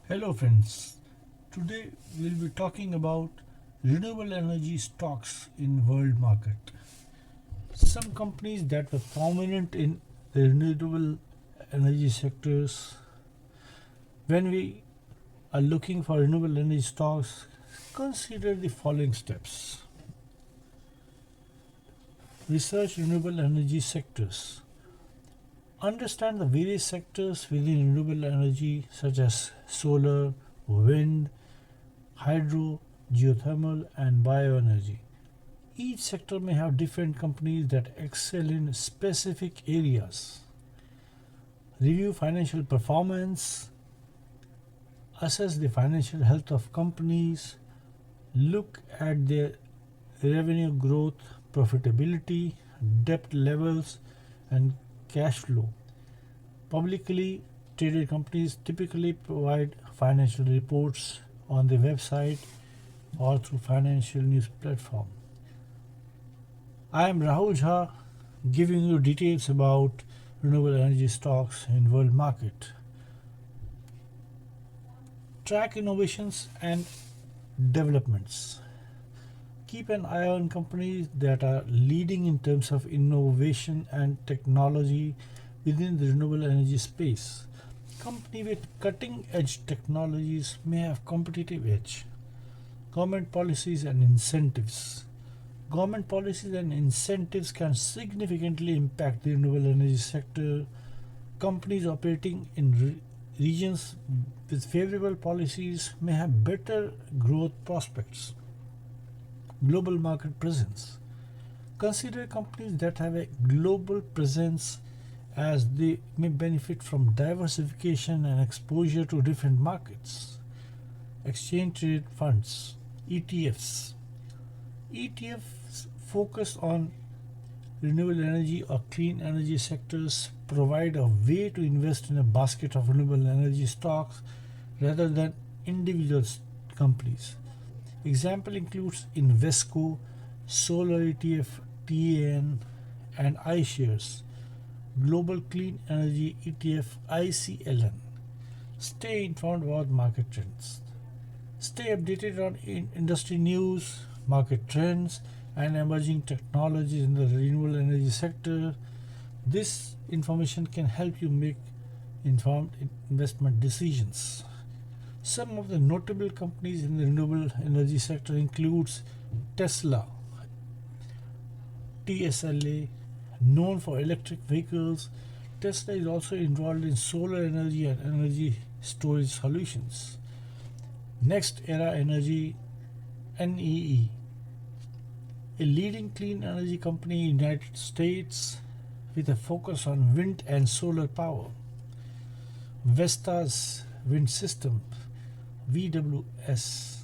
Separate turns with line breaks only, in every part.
Hello friends, today we'll be talking about renewable energy stocks in world market. Some companies that were prominent in the renewable energy sectors. When we are looking for renewable energy stocks, consider the following steps. Research renewable energy sectors. Understand the various sectors within renewable energy such as solar, wind, hydro, geothermal and bioenergy. Each sector may have different companies that excel in specific areas. Review financial performance. Assess the financial health of companies. Look at their revenue growth, profitability, debt levels and cash flow. Publicly traded companies typically provide financial reports on their website or through financial news platform. I am RAHUL JHA giving you details about renewable energy stocks in world market. Track innovations and developments. Keep an eye on companies that are leading in terms of innovation and technology within the renewable energy space. Companies with cutting edge technologies may have competitive edge. Government policies and incentives. Government policies and incentives can significantly impact the renewable energy sector. Companies operating in regions with favorable policies may have better growth prospects. Global market presence. Consider companies that have a global presence as they may benefit from diversification and exposure to different markets. Exchange traded funds, ETFs. ETFs focus on renewable energy or clean energy sectors, provide a way to invest in a basket of renewable energy stocks rather than individual companies. Example includes Invesco, Solar ETF, TAN and iShares, Global Clean Energy ETF ICLN. Stay informed about market trends. Stay updated on industry news, market trends and emerging technologies in the renewable energy sector. This information can help you make informed investment decisions. Some of the notable companies in the renewable energy sector includes Tesla, TSLA, known for electric vehicles. Tesla is also involved in solar energy and energy storage solutions. Next Era Energy, NEE, a leading clean energy company in the United States with a focus on wind and solar power. Vestas Wind System, VWS,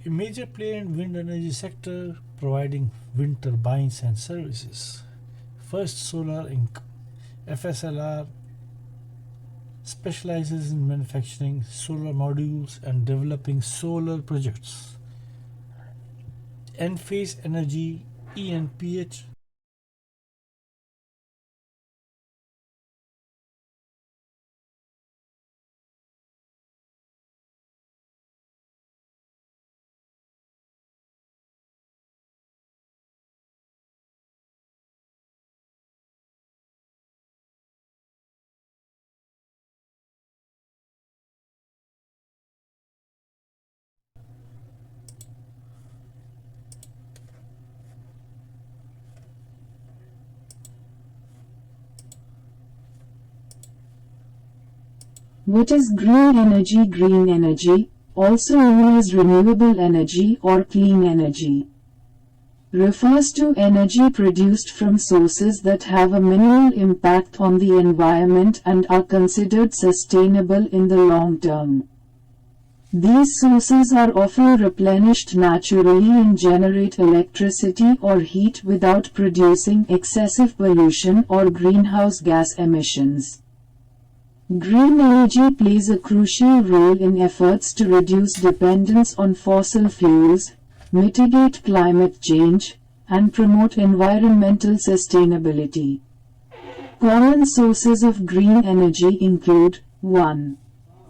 a major player in wind energy sector providing wind turbines and services. First Solar Inc., FSLR, specializes in manufacturing solar modules and developing solar projects. Enphase Energy, ENPH,
What is green energy? Green energy, also known as renewable energy or clean energy, refers to energy produced from sources that have a minimal impact on the environment and are considered sustainable in the long term. These sources are often replenished naturally and generate electricity or heat without producing excessive pollution or greenhouse gas emissions. Green energy plays a crucial role in efforts to reduce dependence on fossil fuels, mitigate climate change, and promote environmental sustainability. Common sources of green energy include 1.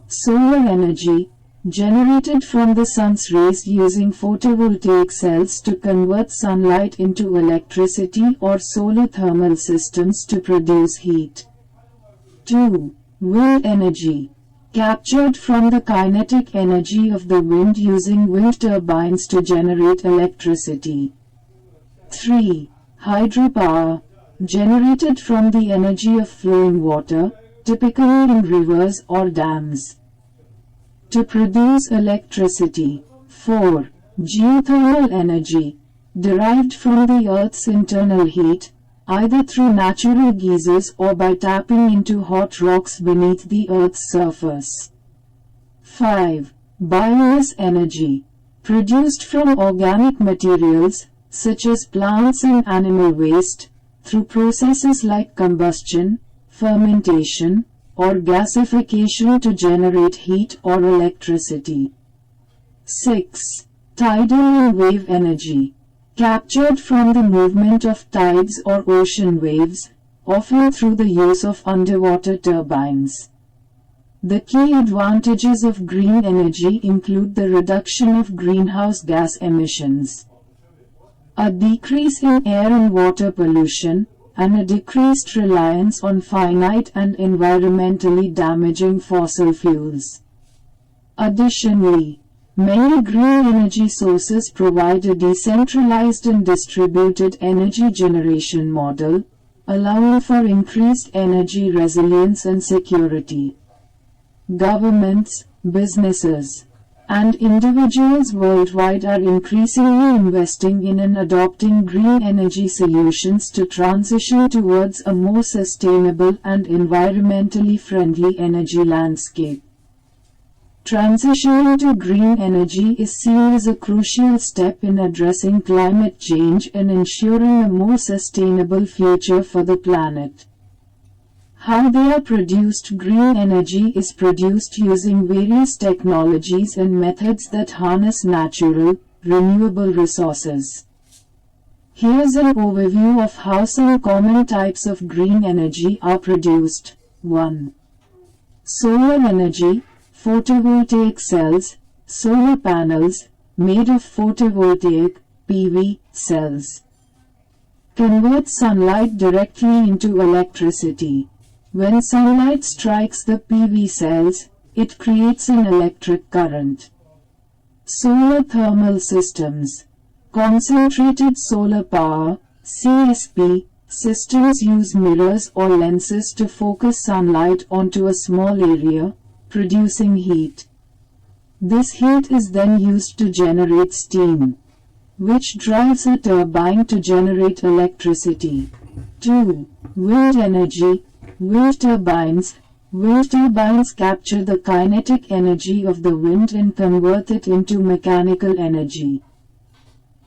Solar energy, generated from the sun's rays using photovoltaic cells to convert sunlight into electricity or solar thermal systems to produce heat. 2. Wind energy, captured from the kinetic energy of the wind using wind turbines to generate electricity. 3. Hydropower, generated from the energy of flowing water, typically in rivers or dams, to produce electricity. 4. Geothermal energy, derived from the Earth's internal heat, either through natural geysers or by tapping into hot rocks beneath the Earth's surface. 5. Biomass energy, produced from organic materials, such as plants and animal waste, through processes like combustion, fermentation, or gasification to generate heat or electricity. 6. Tidal and wave energy, captured from the movement of tides or ocean waves, often through the use of underwater turbines. The key advantages of green energy include the reduction of greenhouse gas emissions, a decrease in air and water pollution, and a decreased reliance on finite and environmentally damaging fossil fuels. Additionally, many green energy sources provide a decentralized and distributed energy generation model, allowing for increased energy resilience and security. Governments, businesses, and individuals worldwide are increasingly investing in and adopting green energy solutions to transition towards a more sustainable and environmentally friendly energy landscape. Transitioning to green energy is seen as a crucial step in addressing climate change and ensuring a more sustainable future for the planet. How they are produced. Green energy is produced using various technologies and methods that harness natural, renewable resources. Here's an overview of how some common types of green energy are produced. 1. Solar energy, photovoltaic cells, solar panels, made of photovoltaic, PV, cells, convert sunlight directly into electricity. When sunlight strikes the PV cells, it creates an electric current. Solar thermal systems, concentrated solar power, CSP, systems use mirrors or lenses to focus sunlight onto a small area, producing heat. This heat is then used to generate steam, which drives a turbine to generate electricity. 2. Wind energy, wind turbines. Wind turbines capture the kinetic energy of the wind and convert it into mechanical energy.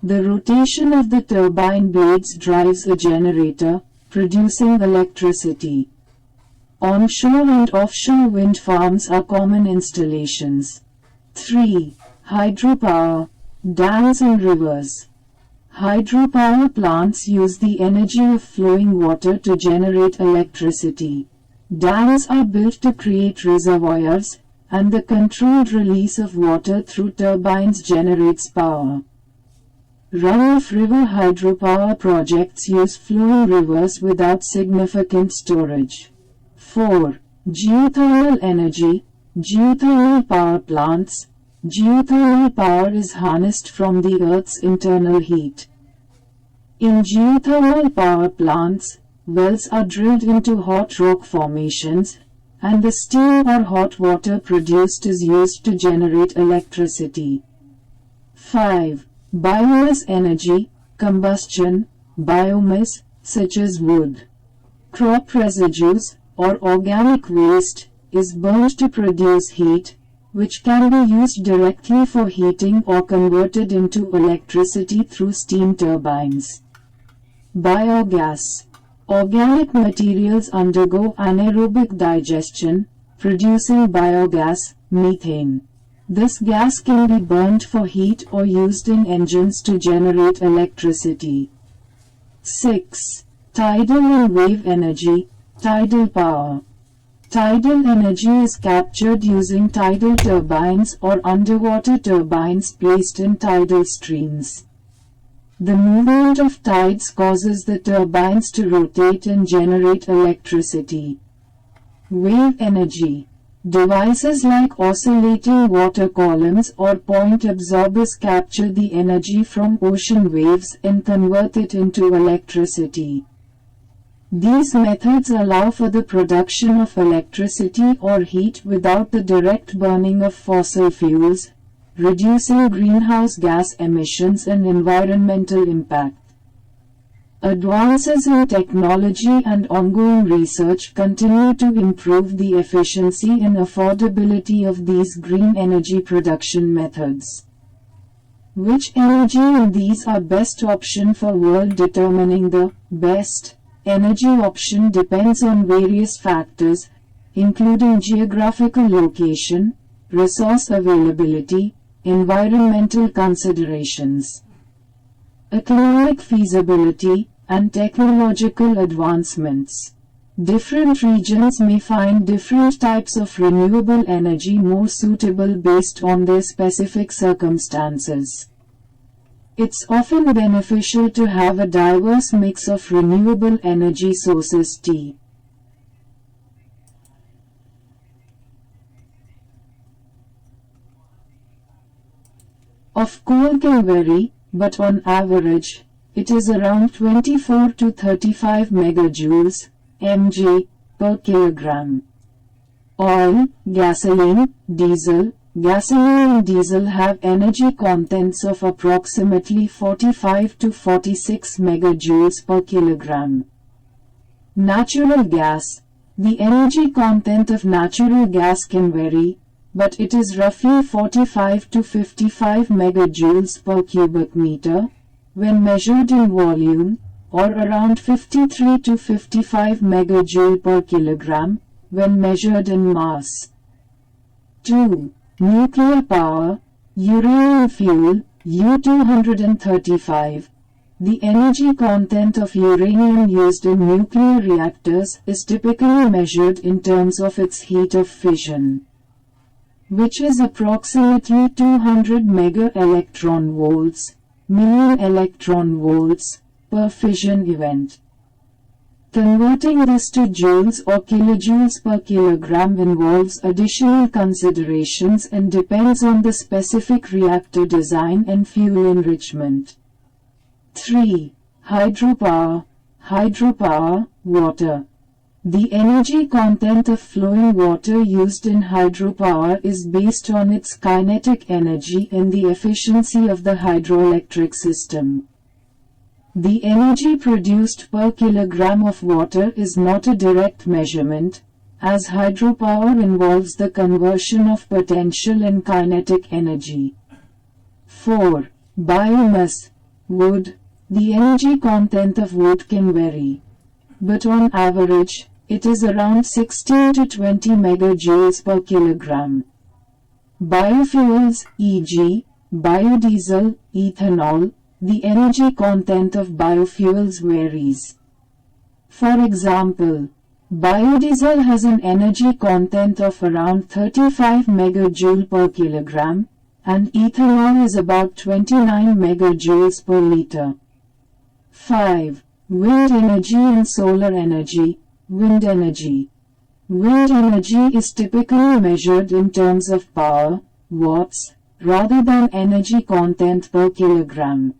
The rotation of the turbine blades drives a generator, producing electricity. Onshore and offshore wind farms are common installations. 3. Hydropower, dams and rivers. Hydropower plants use the energy of flowing water to generate electricity. Dams are built to create reservoirs, and the controlled release of water through turbines generates power. Runoff river hydropower projects use flowing rivers without significant storage. 4. Geothermal energy, geothermal power plants. Geothermal power is harnessed from the Earth's internal heat. In geothermal power plants, wells are drilled into hot rock formations, and the steam or hot water produced is used to generate electricity. 5. Biomass energy, combustion, biomass, such as wood, crop residues, or organic waste, is burned to produce heat, which can be used directly for heating or converted into electricity through steam turbines. Biogas. Organic materials undergo anaerobic digestion, producing biogas, methane. This gas can be burnt for heat or used in engines to generate electricity. 6. Tidal and wave energy, tidal power. Tidal energy is captured using tidal turbines or underwater turbines placed in tidal streams. The movement of tides causes the turbines to rotate and generate electricity. Wave energy. Devices like oscillating water columns or point absorbers capture the energy from ocean waves and convert it into electricity. These methods allow for the production of electricity or heat without the direct burning of fossil fuels, reducing greenhouse gas emissions and environmental impact. Advances in technology and ongoing research continue to improve the efficiency and affordability of these green energy production methods. Which energy in these are best option for world? Determining the best energy option depends on various factors, including geographical location, resource availability, environmental considerations, economic feasibility, and technological advancements. Different regions may find different types of renewable energy more suitable based on their specific circumstances. It's often beneficial to have a diverse mix of renewable energy sources. Of coal can vary, but on average, it is around 24 to 35 megajoules, mJ, per kilogram. Oil, gasoline, diesel. Gasoline and diesel have energy contents of approximately 45 to 46 megajoules per kilogram. Natural gas. The energy content of natural gas can vary, but it is roughly 45 to 55 megajoules per cubic meter, when measured in volume, or around 53 to 55 megajoule per kilogram, when measured in mass. 2. Nuclear power, uranium fuel, U-235. The energy content of uranium used in nuclear reactors is typically measured in terms of its heat of fission, which is approximately 200 mega-electron volts, million electron volts, per fission event. Converting this to joules or kilojoules per kilogram involves additional considerations and depends on the specific reactor design and fuel enrichment. 3. Hydropower. Hydropower, water. The energy content of flowing water used in hydropower is based on its kinetic energy and the efficiency of the hydroelectric system. The energy produced per kilogram of water is not a direct measurement, as hydropower involves the conversion of potential and kinetic energy. 4. Biomass, wood. The energy content of wood can vary, but on average, it is around 16 to 20 megajoules per kilogram. Biofuels, e.g., biodiesel, ethanol. The energy content of biofuels varies. For example, biodiesel has an energy content of around 35 megajoule per kilogram, and ethanol is about 29 megajoules per liter. 5. Wind energy and solar energy. Wind energy. Wind energy is typically measured in terms of power, watts, rather than energy content per kilogram.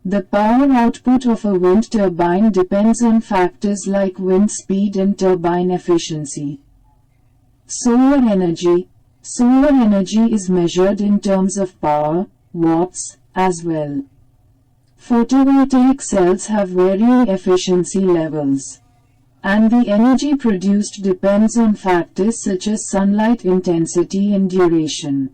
The power output of a wind turbine depends on factors like wind speed and turbine efficiency. Solar energy. Solar energy is measured in terms of power, watts, as well. Photovoltaic cells have varying efficiency levels, and the energy produced depends on factors such as sunlight intensity and duration.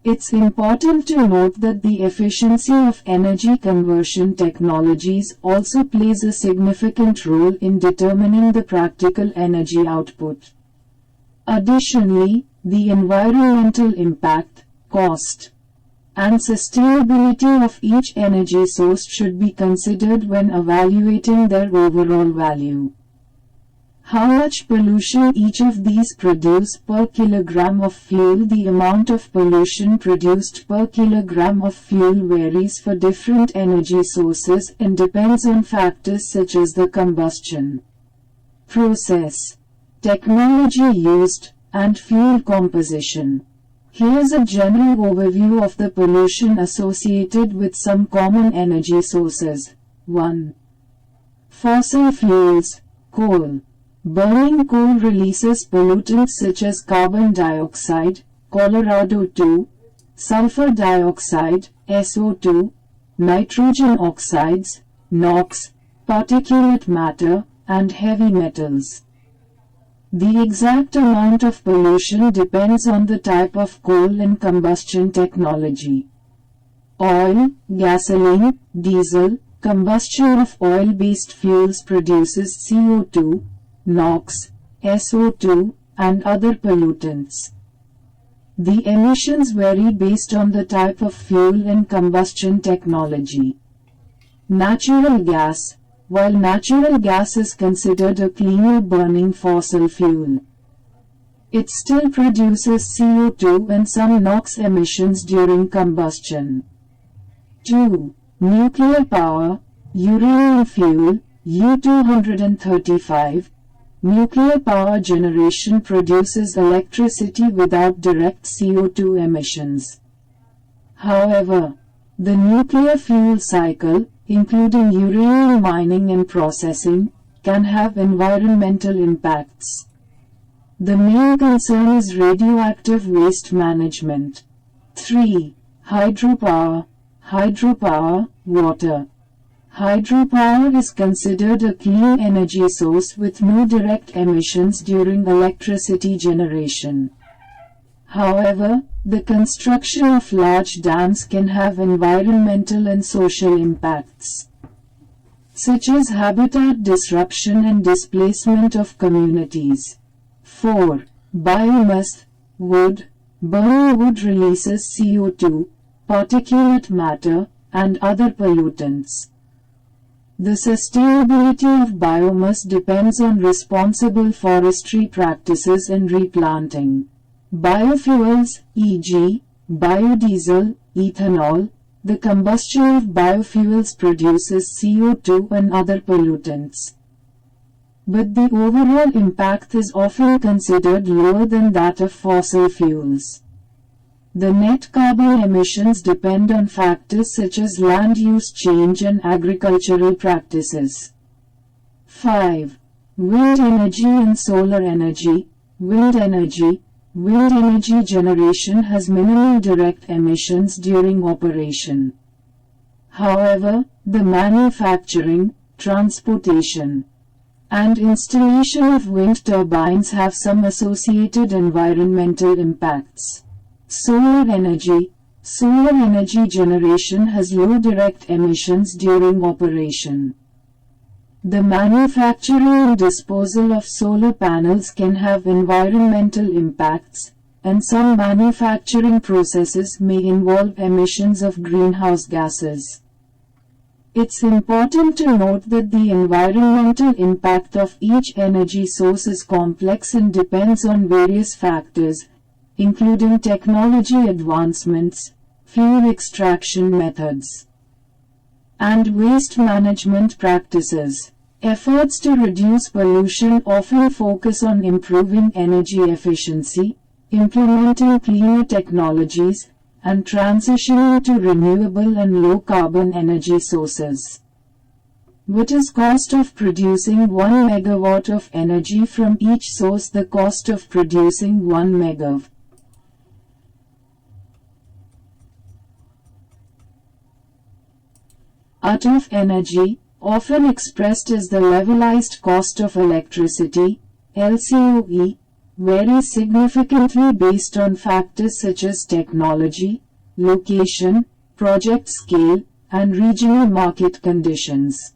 It's important to note that the efficiency of energy conversion technologies also plays a significant role in determining the practical energy output. Additionally, the environmental impact, cost, and sustainability of each energy source should be considered when evaluating their overall value. How much pollution each of these produce per kilogram of fuel? The amount of pollution produced per kilogram of fuel varies for different energy sources and depends on factors such as the combustion process, technology used, and fuel composition. Here's a general overview of the pollution associated with some common energy sources. 1. Fossil fuels, coal. Burning coal releases pollutants such as carbon dioxide, Colorado-2, sulfur dioxide, SO2, nitrogen oxides, NOx, particulate matter, and heavy metals. The exact amount of pollution depends on the type of coal and combustion technology. Oil, gasoline, diesel, combustion of oil-based fuels produces CO2, NOx, SO2, and other pollutants. The emissions vary based on the type of fuel and combustion technology. Natural gas. While natural gas is considered a cleaner burning fossil fuel, it still produces CO2 and some NOx emissions during combustion. 2. Nuclear power, uranium fuel, U-235. Nuclear power generation produces electricity without direct CO2 emissions. However, the nuclear fuel cycle, including uranium mining and processing, can have environmental impacts. The main concern is radioactive waste management. 3. Hydropower. Hydropower, water. Hydropower is considered a clean energy source with no direct emissions during electricity generation. However, the construction of large dams can have environmental and social impacts, such as habitat disruption and displacement of communities. 4. Biomass, wood. Burning wood releases CO2, particulate matter, and other pollutants. The sustainability of biomass depends on responsible forestry practices and replanting. Biofuels, e.g., biodiesel, ethanol. The combustion of biofuels produces CO2 and other pollutants, but the overall impact is often considered lower than that of fossil fuels. The net carbon emissions depend on factors such as land use change and agricultural practices. 5. Wind energy and solar energy. Wind energy. Wind energy generation has minimal direct emissions during operation. However, the manufacturing, transportation, and installation of wind turbines have some associated environmental impacts. Solar energy. Solar energy generation has low direct emissions during operation. The manufacturing and disposal of solar panels can have environmental impacts, and some manufacturing processes may involve emissions of greenhouse gases. It's important to note that the environmental impact of each energy source is complex and depends on various factors, including technology advancements, fuel extraction methods, and waste management practices. Efforts to reduce pollution often focus on improving energy efficiency, implementing cleaner technologies, and transitioning to renewable and low-carbon energy sources. What is cost of producing 1 megawatt of energy from each source? The cost of producing 1 megawatt of energy, often expressed as the levelized cost of electricity, LCOE, varies significantly based on factors such as technology, location, project scale, and regional market conditions.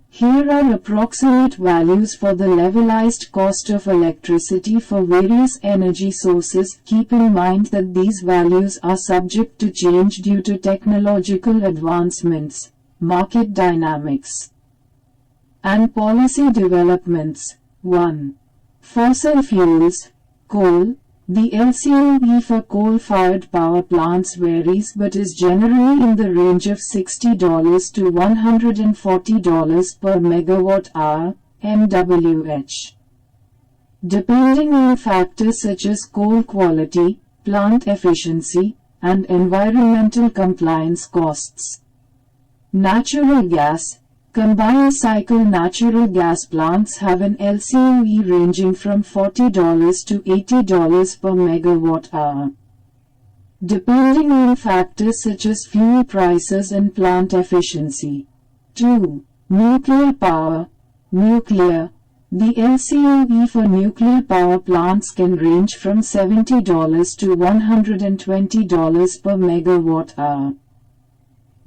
Here are approximate values for the levelized cost of electricity for various energy sources. Keep in mind that these values are subject to change due to technological advancements, market dynamics, and policy developments. 1. Fossil fuels, coal. The LCOE for coal-fired power plants varies but is generally in the range of $60 to $140 per megawatt hour, MWH. Depending on factors such as coal quality, plant efficiency, and environmental compliance costs. Natural gas. Combined cycle natural gas plants have an LCOE ranging from $40 to $80 per megawatt hour. Depending on factors such as fuel prices and plant efficiency. 2. Nuclear power. Nuclear. The LCOE for nuclear power plants can range from $70 to $120 per megawatt hour.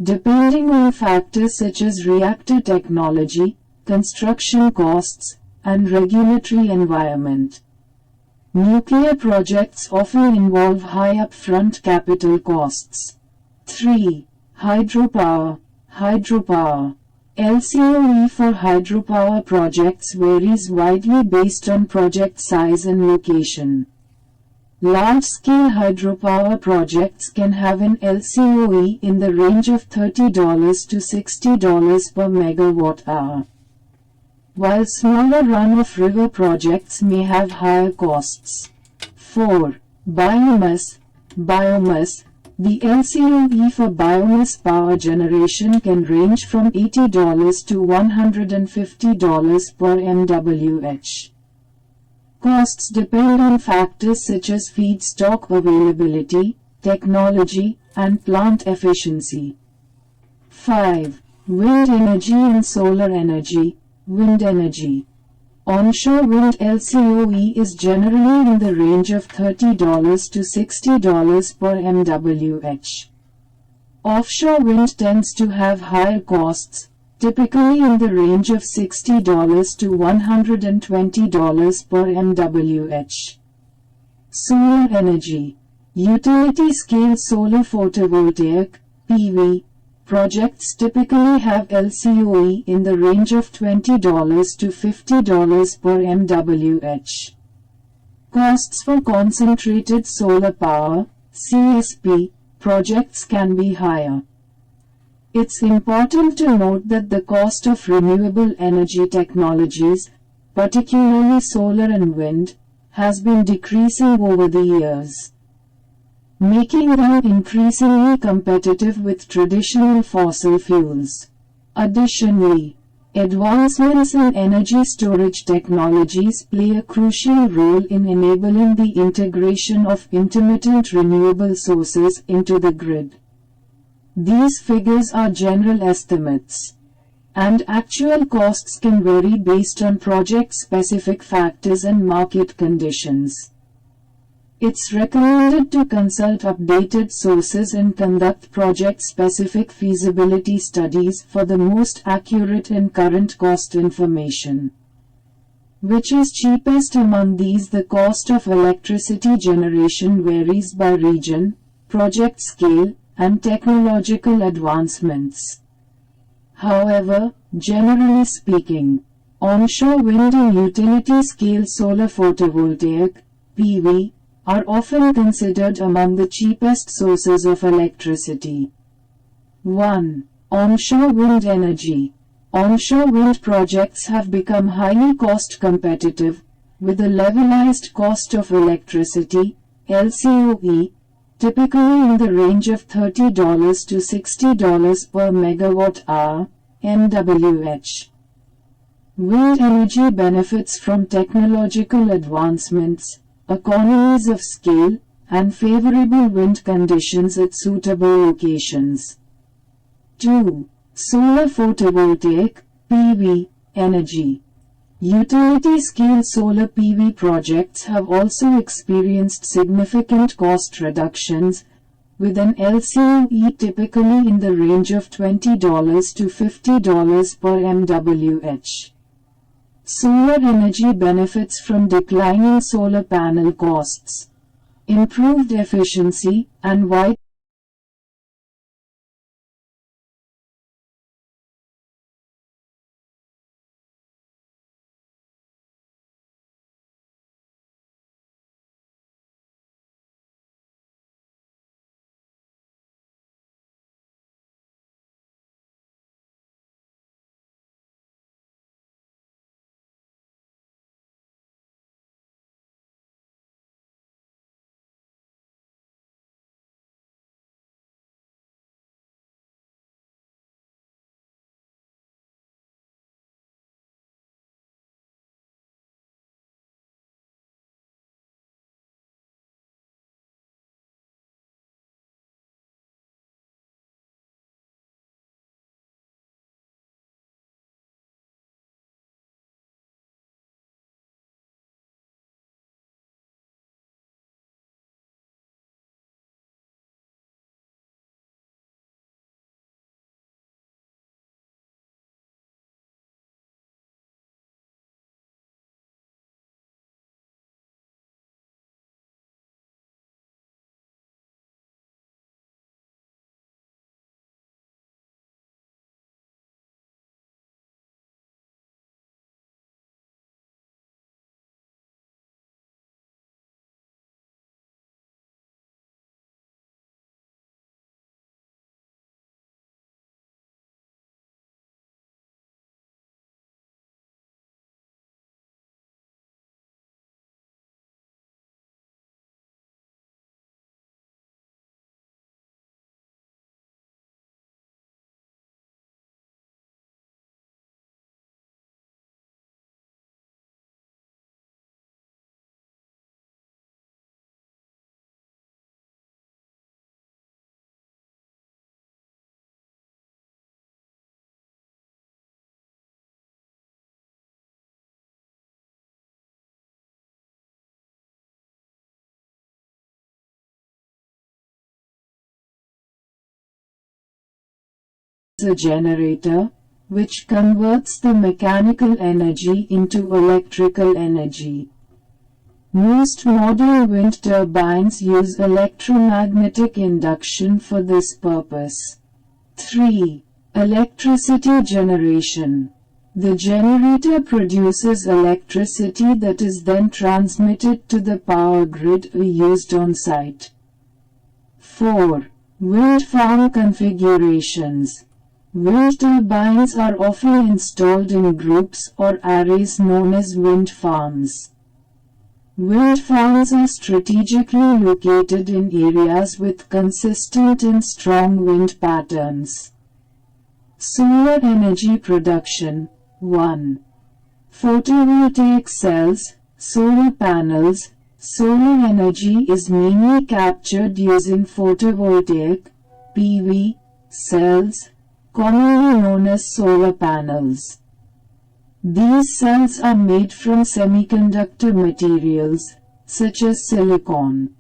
Depending on factors such as reactor technology, construction costs, and regulatory environment. Nuclear projects often involve high upfront capital costs. 3. Hydropower. Hydropower. LCOE for hydropower projects varies widely based on project size and location. Large-scale hydropower projects can have an LCOE in the range of $30 to $60 per megawatt hour, while smaller run-of-river projects may have higher costs. 4. Biomass. Biomass. The LCOE for biomass power generation can range from $80 to $150 per MWH. Costs depend on factors such as feedstock availability, technology, and plant efficiency. 5. Wind energy and solar energy. Wind energy. Onshore wind LCOE is generally in the range of $30 to $60 per MWH. Offshore wind tends to have higher costs, typically in the range of $60 to $120 per MWH. Solar energy. Utility-scale solar photovoltaic (PV) projects typically have LCOE in the range of $20 to $50 per MWH. Costs for concentrated solar power (CSP) projects can be higher. It's important to note that the cost of renewable energy technologies, particularly solar and wind, has been decreasing over the years, making them increasingly competitive with traditional fossil fuels. Additionally, advancements in energy storage technologies play a crucial role in enabling the integration of intermittent renewable sources into the grid. These figures are general estimates, and actual costs can vary based on project-specific factors and market conditions. It's recommended to consult updated sources and conduct project-specific feasibility studies for the most accurate and current cost information. Which is cheapest among these? The cost of electricity generation varies by region, project scale, and technological advancements. However, generally speaking, onshore wind and utility-scale solar photovoltaic (PV) are often considered among the cheapest sources of electricity. 1. Onshore wind energy. Onshore wind projects have become highly cost competitive, with a levelized cost of electricity, LCOE, typically in the range of $30 to $60 per megawatt hour, MWH. Wind energy benefits from technological advancements, economies of scale, and favorable wind conditions at suitable locations. 2. Solar photovoltaic (PV) energy. Utility-scale solar PV projects have also experienced significant cost reductions, with an LCOE typically in the range of $20 to $50 per MWH. Solar energy benefits from declining solar panel costs, improved efficiency, and wide a generator, which converts the mechanical energy into electrical energy. Most modern wind turbines use electromagnetic induction for this purpose. 3. Electricity generation. The generator produces electricity that is then transmitted to the power grid or used on site. 4. Wind farm configurations. Wind turbines are often installed in groups or arrays known as wind farms. Wind farms are strategically located in areas with consistent and strong wind patterns. Solar energy production. 1. Photovoltaic cells, solar panels. Solar energy is mainly captured using photovoltaic (PV) cells, commonly known as solar panels. These cells are made from semiconductor materials, such as silicon.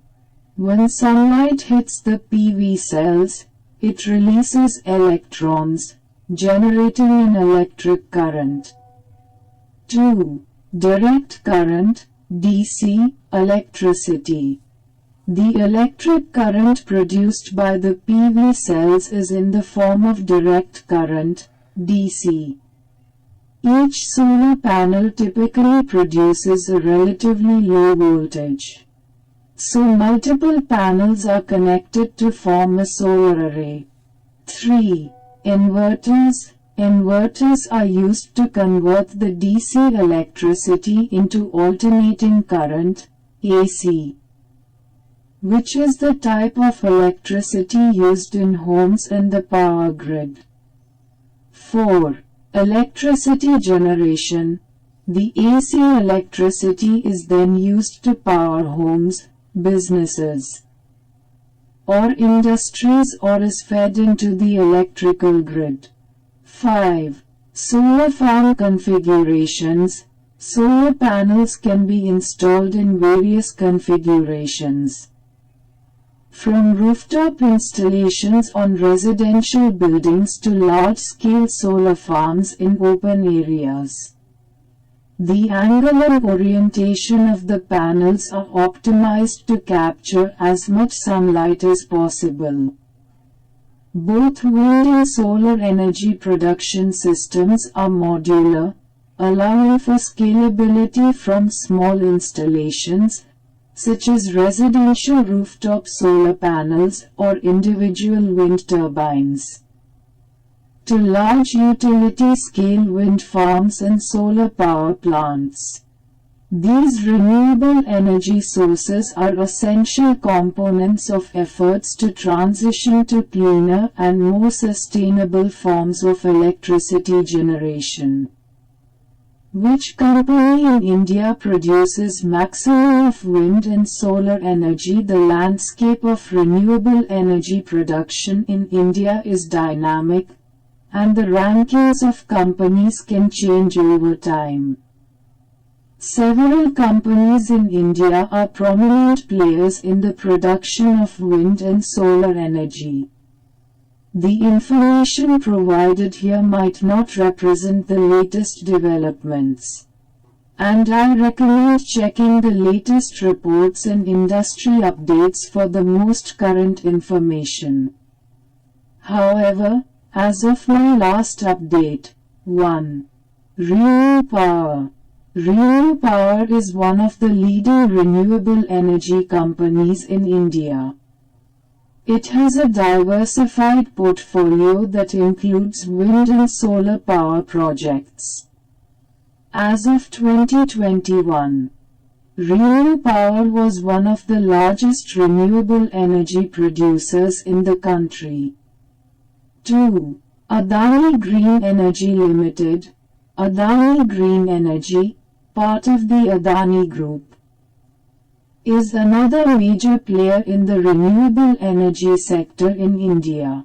When sunlight hits the PV cells, it releases electrons, generating an electric current. 2. Direct current, DC, electricity. The electric current produced by the PV cells is in the form of direct current, DC. Each solar panel typically produces a relatively low voltage. So multiple panels are connected to form a solar array. 3. Inverters. Inverters are used to convert the DC electricity into alternating current, AC, which is the type of electricity used in homes and the power grid. 4. Electricity generation. The AC electricity is then used to power homes, businesses, or industries or is fed into the electrical grid. 5. Solar farm configurations. Solar panels can be installed in various configurations, from rooftop installations on residential buildings to large-scale solar farms in open areas. The angle and orientation of the panels are optimized to capture as much sunlight as possible. Both wind and solar energy production systems are modular, allowing for scalability from small installations, such as residential rooftop solar panels or individual wind turbines, to large utility-scale wind farms and solar power plants. These renewable energy sources are essential components of efforts to transition to cleaner and more sustainable forms of electricity generation. Which company in India produces maximum of wind and solar energy? The landscape of renewable energy production in India is dynamic, and the rankings of companies can change over time. Several companies in India are prominent players in the production of wind and solar energy. The information provided here might not represent the latest developments, and I recommend checking the latest reports and industry updates for the most current information. However, as of my last update, 1. ReNew Power. ReNew Power is one of the leading renewable energy companies in India. It has a diversified portfolio that includes wind and solar power projects. As of 2021, ReNew Power was one of the largest renewable energy producers in the country. 2. Adani Green Energy Limited. Adani Green Energy, part of the Adani Group, is another major player in the renewable energy sector in India.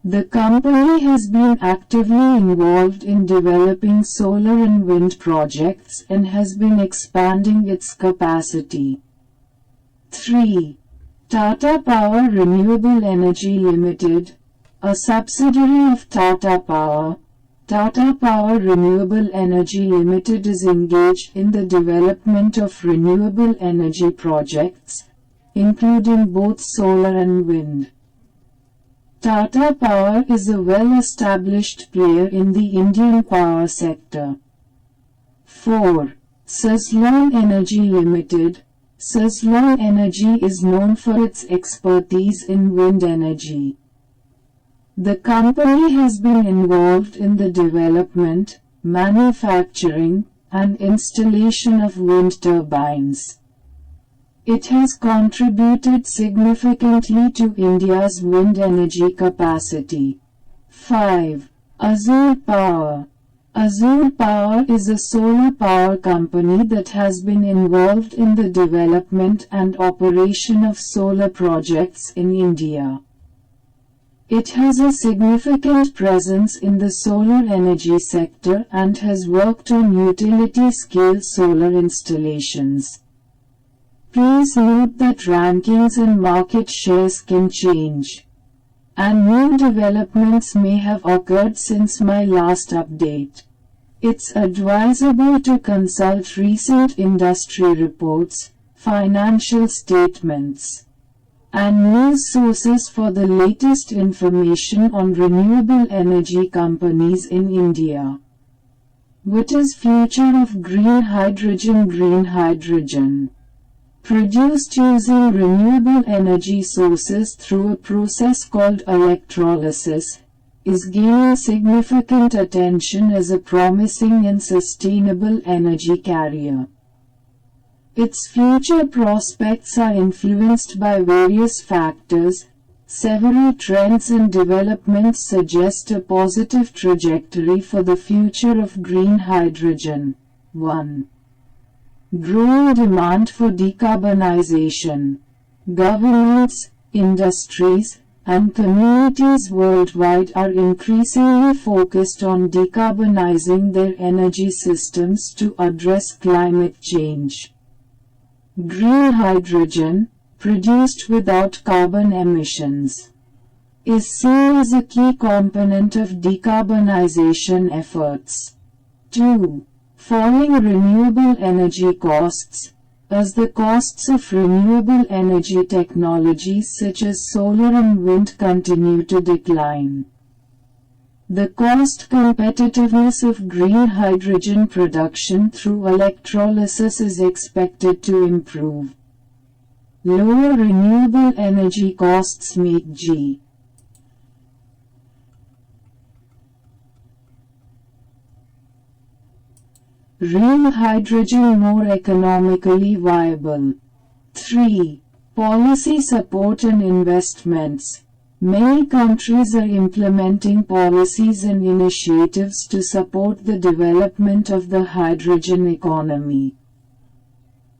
The company has been actively involved in developing solar and wind projects and has been expanding its capacity. 3. Tata Power Renewable Energy Limited. a subsidiary of Tata Power, Tata Power Renewable Energy Limited is engaged in the development of renewable energy projects, including both solar and wind. Tata Power is a well-established player in the Indian power sector. 4. Suzlon Energy Limited. Suzlon Energy is known for its expertise in wind energy. The company has been involved in the development, manufacturing, and installation of wind turbines. It has contributed significantly to India's wind energy capacity. 5. Azure Power. Azure Power is a solar power company that has been involved in the development and operation of solar projects in India. It has a significant presence in the solar energy sector and has worked on utility-scale solar installations. Please note that rankings and market shares can change, and new developments may have occurred since my last update. It's advisable to consult recent industry reports, financial statements, and news sources for the latest information on renewable energy companies in India. What is future of green hydrogen? Green hydrogen, produced using renewable energy sources through a process called electrolysis, is gaining significant attention as a promising and sustainable energy carrier. Its future prospects are influenced by various factors. Several trends and developments suggest a positive trajectory for the future of green hydrogen. 1. Growing demand for decarbonization. Governments, industries, and communities worldwide are increasingly focused on decarbonizing their energy systems to address climate change. Green hydrogen, produced without carbon emissions, is seen as a key component of decarbonization efforts. 2. Falling renewable energy costs. As the costs of renewable energy technologies such as solar and wind continue to decline, the cost competitiveness of green hydrogen production through electrolysis is expected to improve. Lower renewable energy costs make green hydrogen more economically viable. 3. Policy support and investments. Many countries are implementing policies and initiatives to support the development of the hydrogen economy,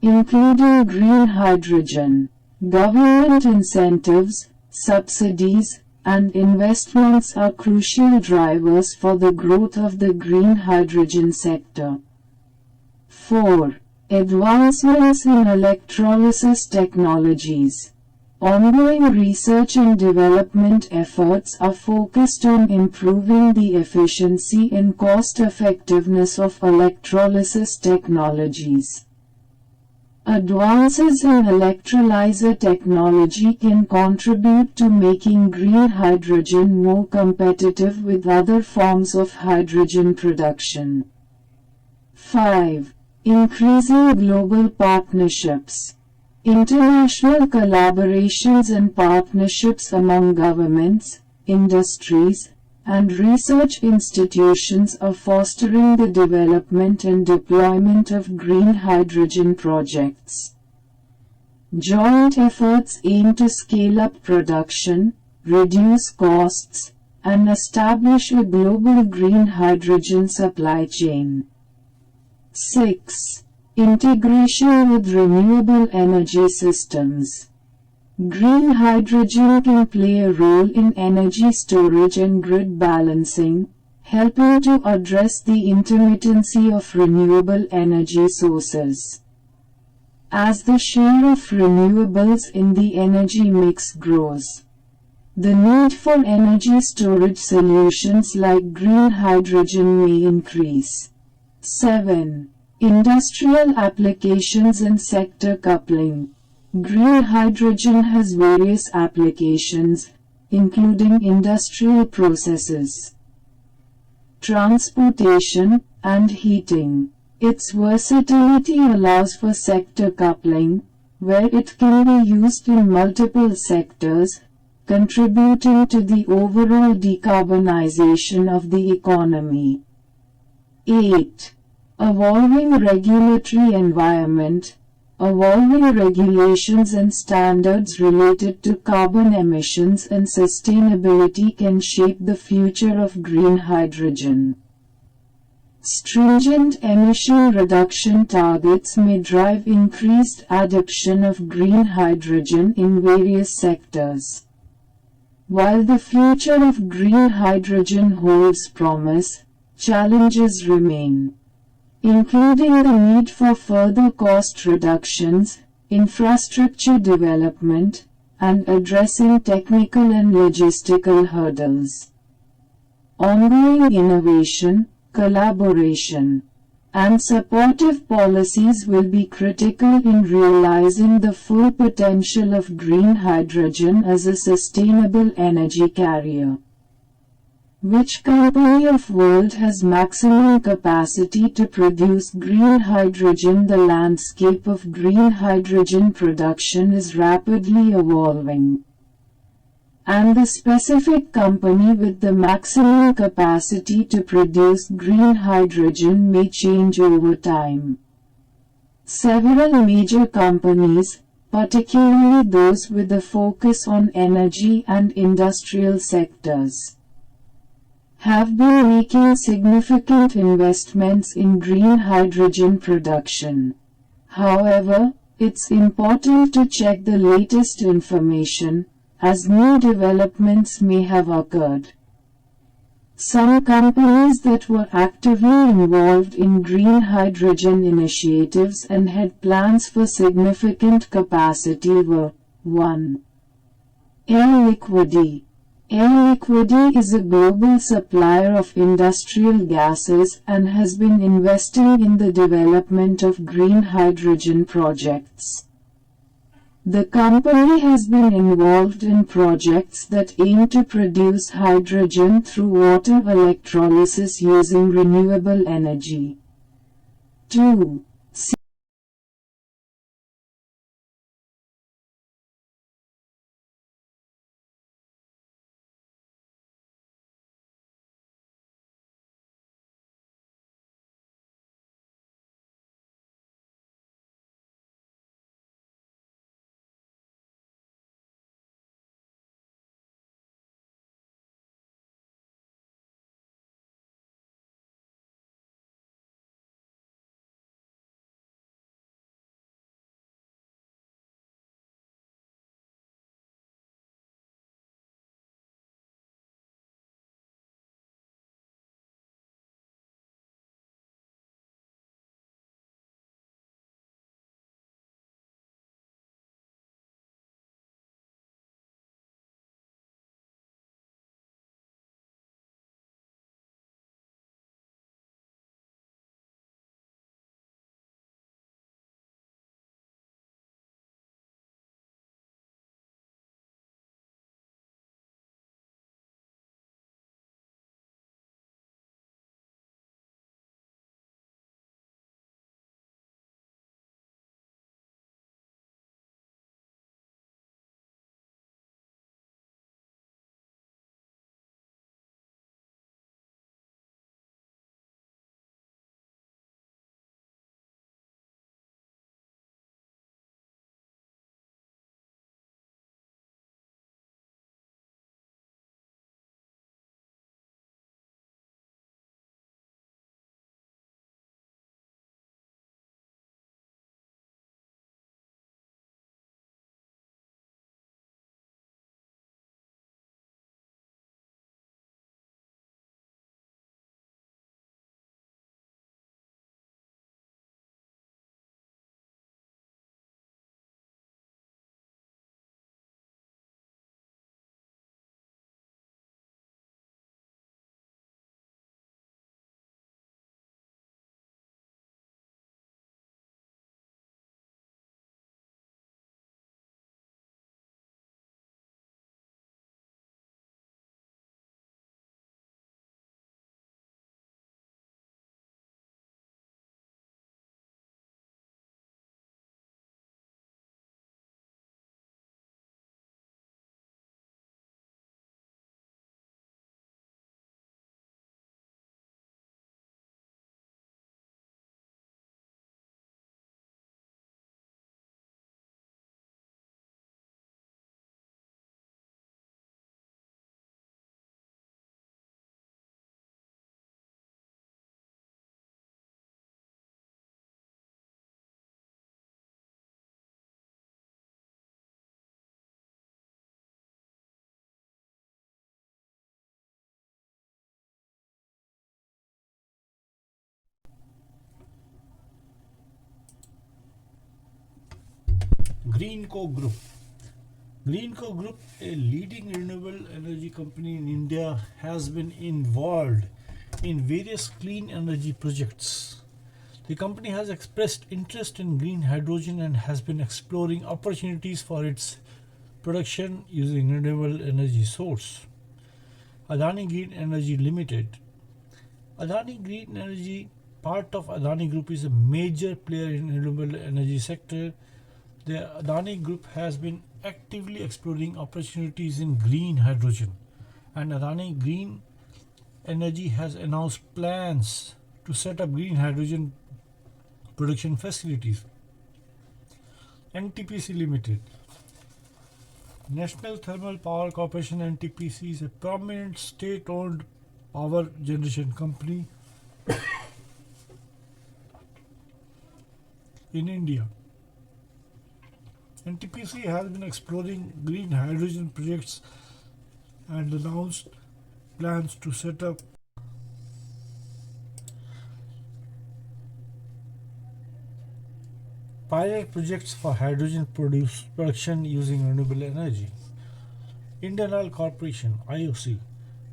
including green hydrogen. Government incentives, subsidies, and investments are crucial drivers for the growth of the green hydrogen sector. 4. Advancements in electrolysis technologies. Ongoing research and development efforts are focused on improving the efficiency and cost-effectiveness of electrolysis technologies. Advances in electrolyzer technology can contribute to making green hydrogen more competitive with other forms of hydrogen production. 5. Increasing global partnerships. International collaborations and partnerships among governments, industries, and research institutions are fostering the development and deployment of green hydrogen projects. Joint efforts aim to scale up production, reduce costs, and establish a global green hydrogen supply chain. 6. Integration with renewable energy systems. Green hydrogen can play a role in energy storage and grid balancing, helping to address the intermittency of renewable energy sources. As the share of renewables in the energy mix grows, The need for energy storage solutions like green hydrogen may increase. 7. Industrial applications and sector coupling. Green hydrogen has various applications, including industrial processes, transportation, and heating. Its versatility allows for sector coupling, where it can be used in multiple sectors, contributing to the overall decarbonization of the economy. 8. Evolving regulatory environment. Evolving regulations and standards related to carbon emissions and sustainability can shape the future of green hydrogen. Stringent emission reduction targets may drive increased adoption of green hydrogen in various sectors. While the future of green hydrogen holds promise, challenges remain, including the need for further cost reductions, infrastructure development, and addressing technical and logistical hurdles. Ongoing innovation, collaboration, and supportive policies will be critical in realizing the full potential of green hydrogen as a sustainable energy carrier. Which company of world has maximum capacity to produce green hydrogen? The landscape of green hydrogen production is rapidly evolving, and the specific company with the maximum capacity to produce green hydrogen may change over time. Several major companies, particularly those with a focus on energy and industrial sectors, have been making significant investments in green hydrogen production. However, it's important to check the latest information, as new developments may have occurred. Some companies that were actively involved in green hydrogen initiatives and had plans for significant capacity were 1. Air Liquide. Air Liquide is a global supplier of industrial gases and has been investing in the development of green hydrogen projects. The company has been involved in projects that aim to produce hydrogen through water electrolysis using renewable energy. 2.
Greenco Group. Greenco Group, a leading renewable energy company in India, has been involved in various clean energy projects. The company has expressed interest in green hydrogen and has been exploring opportunities for its production using renewable energy source. Adani Green Energy Limited. Adani Green Energy, part of Adani Group, is a major player in renewable energy sector. The Adani Group has been actively exploring opportunities in green hydrogen, and Adani Green Energy has announced plans to set up green hydrogen production facilities. NTPC Limited. National Thermal Power Corporation NTPC is a prominent state-owned power generation company in India. NTPC has been exploring green hydrogen projects and announced plans to set up pilot projects for hydrogen production using renewable energy. Indian Oil Corporation IOC.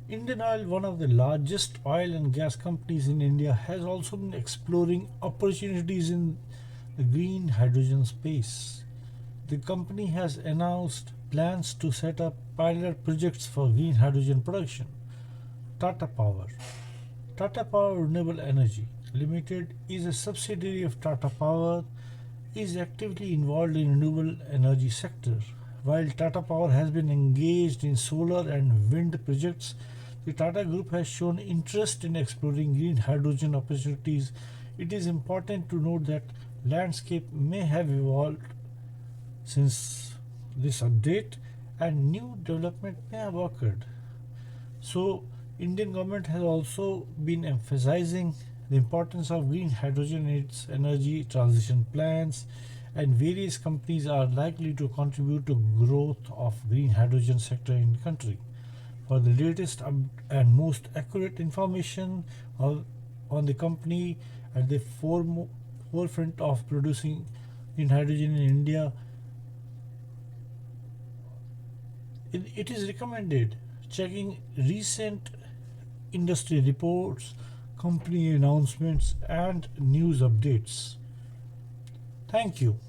Indian Oil, one of the largest oil and gas companies in India, has also been exploring opportunities in the green hydrogen space. The company has announced plans to set up pilot projects for green hydrogen production. Tata Power. Tata Power Renewable Energy Limited is a subsidiary of Tata Power, is actively involved in renewable energy sector. While Tata Power has been engaged in solar and wind projects, the Tata Group has shown interest in exploring green hydrogen opportunities. It is important to note that landscape may have evolved since this update and new development may have occurred. So Indian government has also been emphasizing the importance of green hydrogen in its energy transition plans, and various companies are likely to contribute to growth of green hydrogen sector in the country. For the latest and most accurate information on the company at the forefront of producing green hydrogen in India, it is recommended checking recent industry reports, company announcements, and news updates. Thank you.